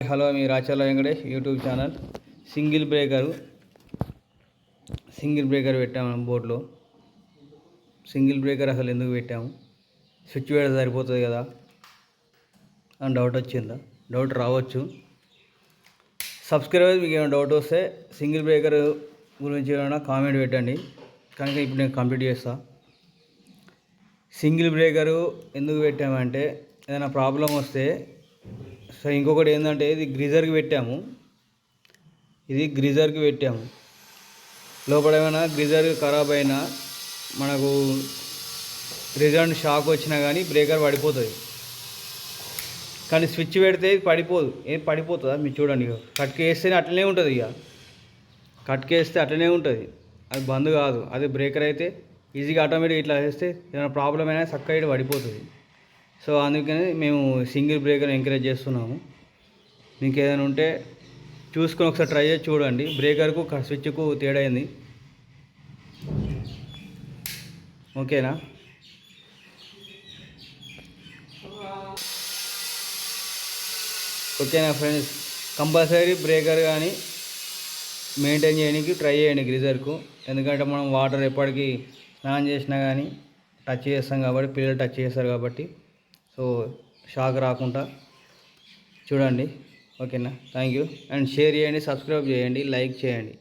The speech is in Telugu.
హలో, మీ Racharla Venkatesh YouTube channel. Single breaker పెట్టాము బోర్డులో. సింగిల్ బ్రేకర్ అసలు ఎందుకు పెట్టాము? స్విచ్ వేయడం సరిపోతుంది కదా అని డౌట్ వచ్చిందా? డౌట్ రావచ్చు. సబ్స్క్రైబర్ మీకు ఏమైనా డౌట్ వస్తే సింగిల్ బ్రేకర్ గురించి ఏమైనా కామెంట్ పెట్టండి. కనుక ఇప్పుడు నేను కంప్లీట్ చేస్తాను. సింగిల్ బ్రేకరు ఎందుకు పెట్టామంటే ఏదైనా ప్రాబ్లం వస్తే. సో ఇంకొకటి ఏంటంటే ఇది గ్రీజర్కి పెట్టాము. లోపల ఏమైనా గ్రీజర్ ఖరాబ్ అయినా మనకు రిజల్ట్ షాక్ వచ్చినా కానీ బ్రేకర్ పడిపోతుంది. కానీ స్విచ్ పెడితే పడిపోదు. పడిపోతుందా? మీరు చూడండి, కట్కేస్తేనే అట్లనే ఉంటుంది. కట్కేస్తే అట్లనే ఉంటుంది, అది బంద్ కాదు. అదే బ్రేకర్ అయితే ఈజీగా ఆటోమేటిక్ ఇట్లా వేస్తే ఏమైనా ప్రాబ్లం అయినా చక్కగా పడిపోతుంది. సో అందుకని మేము సింగిల్ బ్రేకర్ ఎంకరేజ్ చేస్తున్నాము. మీకు ఏదైనా ఉంటే చూసుకొని ఒకసారి ట్రై చేసి చూడండి. బ్రేకర్కు స్విచ్కు తేడా అయింది. ఓకేనా? ఓకేనా ఫ్రెండ్స్? కంపల్సరీ బ్రేకర్ కానీ మెయింటైన్ చేయడానికి ట్రై చేయండి గ్రీజర్కు. ఎందుకంటే మనం వాటర్ ఎప్పటికీ స్నానం చేసినా కానీ టచ్ చేస్తాం కాబట్టి, పిల్లలు టచ్ చేస్తారు కాబట్టి, సో షాక్ రాకుండా చూడండి. ఓకేనా? Thank you. అండ్ షేర్ చేయండి, సబ్స్క్రైబ్ చేయండి, లైక్ చేయండి.